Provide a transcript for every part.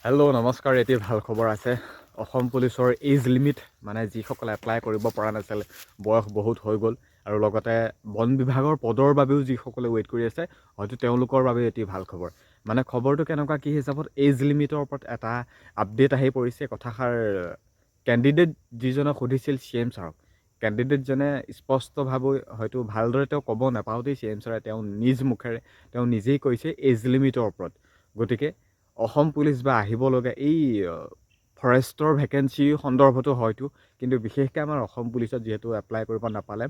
Hello' নমস্কাৰ। এটি ভাল খবৰ আছে। অসম পুলিচৰ এজ লিমিট মানে যিসকলে এপ্লাই কৰিব পৰা নাছিল, বয়স বহুত হৈ গ'ল, আৰু লগতে বন বিভাগৰ পদৰ বাবেও যিসকলে ৱেইট কৰি আছে, হয়তো তেওঁলোকৰ বাবে এটি ভাল খবৰ। মানে খবৰটো কেনেকুৱা কি হিচাপত এজ লিমিটৰ ওপৰত এটা আপডেট আহি পৰিছে। কথাষাৰ কেণ্ডিডেট যিজনক সুধিছিল CM ছাৰক, কেণ্ডিডেটজনে স্পষ্টভাৱে হয়তো ভালদৰে তেওঁ ক'ব নাপাওঁতেই CM ছাৰে তেওঁ নিজ মুখেৰে তেওঁ নিজেই কৈছে এজ লিমিটৰ ওপৰত। গতিকে অসম পুলিচ বা আহিবলগীয়া এই ফৰেষ্টৰ ভেকেঞ্চিৰ সন্দৰ্ভতো হয়তো, কিন্তু বিশেষকৈ আমাৰ অসম পুলিচত যিহেতু এপ্লাই কৰিব নাপালে,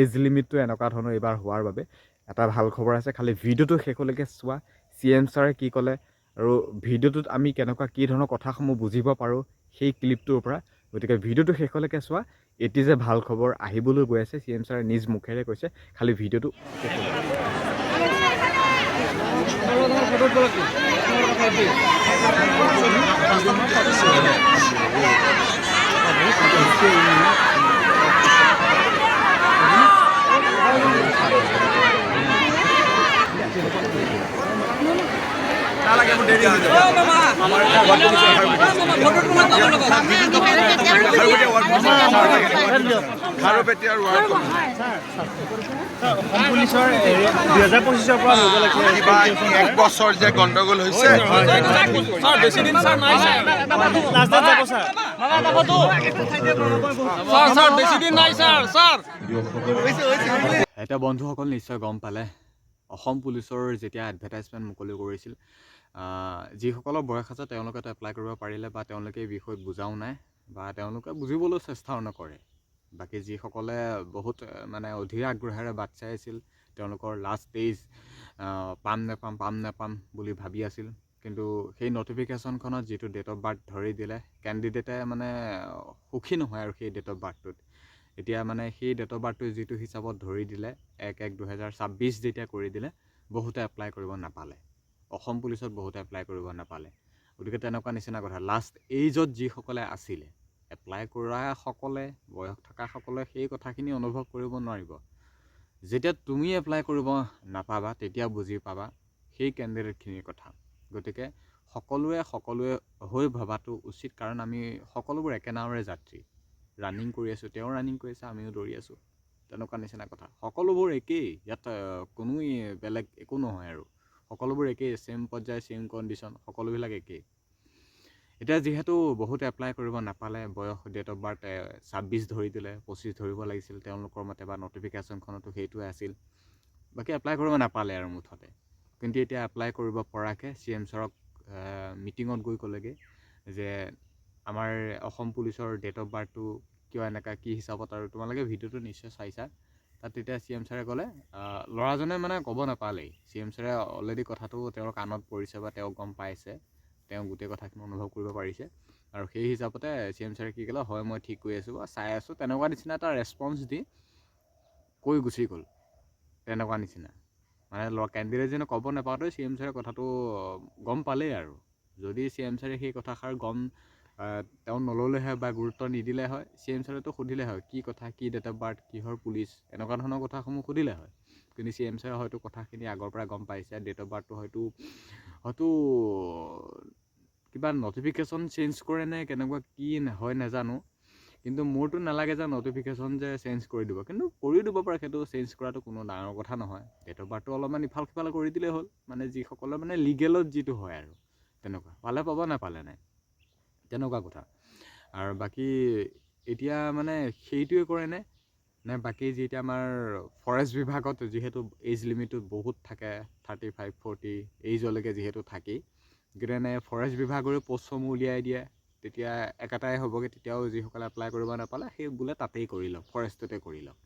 এজ লিমিটটো এনেকুৱা ধৰণৰ এইবাৰ হোৱাৰ বাবে এটা ভাল খবৰ আছে। খালি ভিডিঅ'টো শেষলৈকে চোৱা, CM ছাৰে কি ক'লে আৰু ভিডিঅ'টোত আমি কেনেকুৱা কি ধৰণৰ কথাসমূহ বুজিব পাৰোঁ সেই ক্লিপটোৰ পৰা। গতিকে ভিডিঅ'টো শেষলৈকে চোৱা। এটি যে ভাল খবৰ আহিবলৈ গৈ আছে, CM ছাৰে নিজ মুখেৰে কৈছে। খালি ভিডিঅ'টো পুলিচৰ 2025 পৰা হ'ব লাগে। এক বছৰ যে গণ্ডগোল হৈছে, এতিয়া বন্ধুসকল নিশ্চয় গম পালে, অসম পুলিচৰ যেতিয়া এডভাৰটাইজমেণ্ট মুকলি কৰিছিল, যিসকলৰ বয়স আছে তেওঁলোকেতো এপ্লাই কৰিব পাৰিলে, বা তেওঁলোকে এই বিষয়ত বুজাও নাই, বা তেওঁলোকে বুজিবলৈ চেষ্টাও নকৰে। বাকী যিসকলে বহুত মানে অধীৰ আগ্ৰহেৰে বাট চাই আছিল, তেওঁলোকৰ লাষ্ট ষ্টেজ পাম নেপাম বুলি ভাবি আছিল। কিন্তু সেই নটিফিকেশ্যনখনত যিটো ডেট অফ বাৰ্থ ধৰি দিলে, কেণ্ডিডেটে মানে সুখী নহয় আৰু সেই ডেট অফ বাৰ্থটোত। এতিয়া মানে সেই ডেট অফ বাৰ্থটো যিটো হিচাপত ধৰি দিলে, 1/1/2026 যেতিয়া কৰি দিলে, বহুতে এপ্লাই কৰিব নাপালে। অসম পুলিচত বহুতে এপ্লাই কৰিব নাপালে। গতিকে তেনেকুৱা নিচিনা কথা। লাষ্ট এইজত যিসকলে আছিলে, এপ্লাই কৰা সকলে, বয়স থকা সকলে সেই কথাখিনি অনুভৱ কৰিব নোৱাৰিব। যেতিয়া তুমি এপ্লাই কৰিব নাপাবা, তেতিয়া বুজি পাবা সেই কেণ্ডিডেটখিনিৰ কথা। গতিকে সকলোৱে হৈ ভবাটো উচিত, কাৰণ আমি সকলোবোৰ একে নাৱৰে যাত্ৰী। ৰানিং কৰি আছোঁ, তেওঁ ৰানিং কৰি আছে, আমিও দৌৰি আছোঁ। তেনেকুৱা নিচিনা কথা। সকলোবোৰ একেই, ইয়াত কোনোই বেলেগ একো নহয় আৰু। সকলোবোৰ একেই, ছেম পৰ্যায়, ছেম কণ্ডিশ্যন, সকলোবিলাক একেই। এতিয়া যিহেতু বহুতে এপ্লাই কৰিব নাপালে, বয়স ডেট অফ বাৰ্থ 26 ধৰি দিলে, 25 ধৰিব লাগিছিল তেওঁলোকৰ মতে, বা নটিফিকেশ্যনখনতো সেইটোৱে আছিল। বাকী এপ্লাই কৰিব নাপালে আৰু মুঠতে। কিন্তু এতিয়া এপ্লাই কৰিব পৰাকৈ CM ছাৰক মিটিঙত গৈ ক'লেগৈ যে আমাৰ অসম পুলিচৰ ডেট অফ বাৰ্থটো কিয় এনেকুৱা কি হিচাপত, আৰু তোমালোকে ভিডিঅ'টো নিশ্চয় চাইছা। তাত তেতিয়া CM ছাৰে ক'লে, ল'ৰাজনে মানে ক'ব নাপালেই। CM ছাৰে অলৰেডি কথাটো তেওঁৰ কাণত পৰিছে, বা তেওঁ গম পাইছে, তেওঁ গোটেই কথাখিনি অনুভৱ কৰিব পাৰিছে। আৰু সেই হিচাপতে CM ছাৰে কি ক'লে, হয় মই ঠিক কৰি আছোঁ বা চাই আছোঁ, তেনেকুৱা নিচিনা এটা ৰেছপন্স দি কৈ গুচি গ'ল। তেনেকুৱা নিচিনা মানে কেণ্ডিডেটজনে ক'ব নাপাওঁতেই CM ছাৰে কথাটো গম পালেই। আৰু যদি CM ছাৰে সেই কথাষাৰ তেওঁ নল'লে হয় বা গুৰুত্ব নিদিলে হয়, CM ছাৰেতো সুধিলে হয় কি কথা, কি ডেট অফ বাৰ্থ, কিহৰ পুলিচ, এনেকুৱা ধৰণৰ কথাসমূহ সুধিলে হয়। কিন্তু CM ছাৰে হয়তো কথাখিনি আগৰ পৰা গম পাইছে, ডেট অফ বাৰ্থটো হয়তো কিবা নটিফিকেশ্যন চেঞ্জ কৰে নে কেনেকুৱা কি হয় নাজানো। কিন্তু মোৰতো নালাগে যে নটিফিকেশ্যন যে চেঞ্জ কৰি দিব, কিন্তু কৰিও দিব পাৰে। সেইটো চেঞ্জ কৰাটো কোনো ডাঙৰ কথা নহয়। ডেট অফ বাৰ্থটো অলপমান ইফাল সিফাল কৰি দিলেই হ'ল, মানে যিসকলৰ মানে লিগেলত যিটো হয় আৰু তেনেকুৱা। পালে পাব, নাপালে নাই, তেনেকুৱা কথা। আৰু বাকী এতিয়া মানে সেইটোৱে কৰেনে নে বাকী যেতিয়া আমাৰ ফৰেষ্ট বিভাগত যিহেতু এজ লিমিটটো বহুত থাকে, 35-40 এইজলৈকে যিহেতু থাকেই, গতিকে ফৰেষ্ট বিভাগৰো পষ্টসমূহ উলিয়াই দিয়ে। তেতিয়া একেটাই হ'বগৈ, তেতিয়াও যিসকলে এপ্লাই কৰিব নাপালে সেই বোলে তাতেই কৰি লওক, ফৰেষ্টতে কৰি লওক।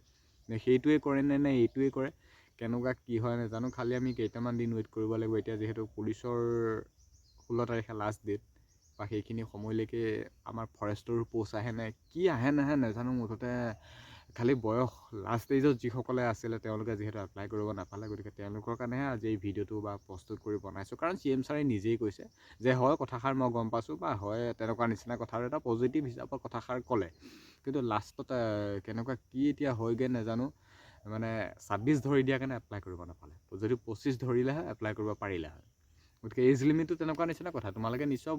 সেইটোৱে কৰে নে এইটোৱে কৰে, কেনেকুৱা কি হয় নাজানো। খালি আমি কেইটামান দিন ৱেইট কৰিব লাগিব। এতিয়া যিহেতু পুলিচৰ 16 তাৰিখে লাষ্ট ডেট, বা সেইখিনি সময়লৈকে আমাৰ ফৰেষ্টৰো পোষ্ট আহে নে কি আহে নাহে নাজানো। মুঠতে খালি বয়স লাষ্ট ষ্টেজত যিসকলে আছিলে, তেওঁলোকে যিহেতু এপ্লাই কৰিব নাপালে, গতিকে তেওঁলোকৰ কাৰণেহে আজি এই ভিডিঅ'টো বা প্ৰস্তুত কৰি বনাইছোঁ। কাৰণ CM ছাৰে নিজেই কৈছে যে হয় কথাষাৰ মই গম পাইছোঁ, বা হয় তেনেকুৱা নিচিনা কথা, আৰু এটা পজিটিভ হিচাপত কথাষাৰ ক'লে। কিন্তু লাষ্টত কেনেকুৱা কি এতিয়া হয়গৈ নাজানো। মানে 26 ধৰি দিয়াৰ কাৰণে এপ্লাই কৰিব নাপালে। যদি 25 ধৰিলে হয় এপ্লাই কৰিব পাৰিলে হয়। গতিকে এজ লিমিটটো তেনেকুৱা নিচিনা কথা তোমালোকে নিশ্চয়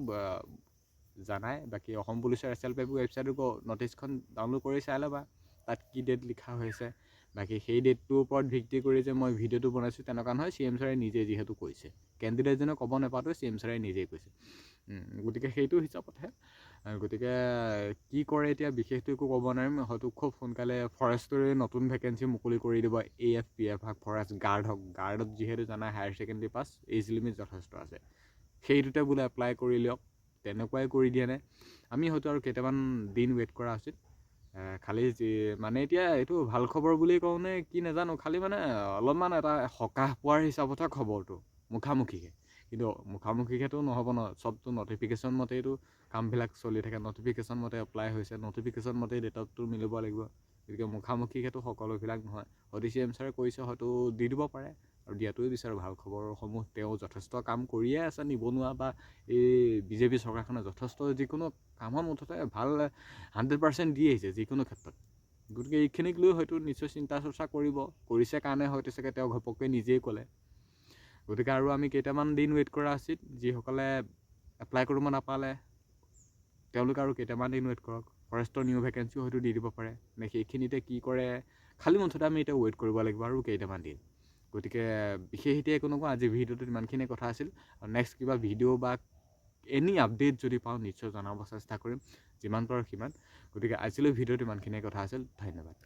জানাই বাকী অসম পুলিচৰ SLPF ৱেবছাইটৰ নটিচখন ডাউনলোড কৰি চাই ল'বা তাত কি ডেট লিখা হৈছে বাকী সেই ডেটটোৰ ওপৰত ভিত্তি কৰি যে মই ভিডিঅ'টো বনাইছোঁ তেনেকুৱা নহয় CM ছাৰে নিজে যিহেতু কৈছে কেণ্ডিডেটজনে ক'ব নাপাতো CM ছাৰে নিজেই কৈছে গতিকে সেইটো হিচাপতহে গতিকে কি কৰে এতিয়া বিশেষটো একো ক'ব নোৱাৰিম হয়তো খুব সোনকালে ফৰেষ্টৰে নতুন ভেকেঞ্চি মুকলি কৰি দিব AF PF হওক ফৰেষ্ট গাৰ্ড হওক গাৰ্ডত যিহেতু জানা higher secondary pass age limit যথেষ্ট আছে সেইটোতে বোলে এপ্লাই কৰি লিয়ক তেনেকুৱাই কৰি দিয়ে নে আমি হয়তো আৰু কেইটামান দিন ৱেইট কৰা উচিত খালি মানে এতিয়া এইটো ভাল খবৰ বুলি কওঁ নে কি নাজানো খালি মানে অলপমান এটা সকাহ পোৱাৰ হিচাপতহে খবৰটো মুখামুখিকৈ কিন্তু মুখামুখিকৈতো নহ'ব ন চবটো নটিফিকেশ্যন মতেইতো কামবিলাক চলি থাকে নটিফিকেশ্যন মতে এপ্লাই হৈছে নটিফিকেশ্যন মতেই ডেটতটো মিলিব লাগিব গতিকে মুখামুখিকৈতো সকলোবিলাক নহয় হয়তো CM ছাৰে কৈছে হয়তো দি দিব পাৰে আৰু দিয়াটোৱে বিচাৰোঁ ভাল খবৰসমূহ তেওঁ যথেষ্ট কাম কৰিয়ে আছে নিবনুৱা বা এই BJP চৰকাৰখনে যথেষ্ট যিকোনো কামত মুঠতে ভাল 100% দি আহিছে যিকোনো ক্ষেত্ৰত গতিকে এইখিনিক লৈ হয়তো নিশ্চয় চিন্তা চৰ্চা কৰিছে কাৰণে হয়তো চাগে তেওঁ ঘপককৈ নিজেই ক'লে গতিকে আৰু আমি কেইটামান দিন ৱেইট কৰা উচিত যিসকলে এপ্লাই কৰিব নাপালে তেওঁলোকে আৰু কেইটামান দিন ৱেইট কৰক ফৰেষ্টৰ নিউ ভেকেঞ্চিও হয়তো দি দিব পাৰে নে সেইখিনিতে কি কৰে খালি মুঠতে আমি এতিয়া ৱেইট কৰিব লাগিব আৰু কেইটামান দিন গতিকে বিশেষ এতিয়া একো নকওঁ আজি ভিডিঅ'টোত ইমানখিনি কথা আছিল আৰু নেক্সট কিবা ভিডিঅ' বা এনি আপডেট যদি পাওঁ নিশ্চয় জনাব চেষ্টা কৰিম যিমান পাৰোঁ সিমান গতিকে আজিলৈ ভিডিঅ'ত ইমানখিনিয়ে কথা আছিল ধন্যবাদ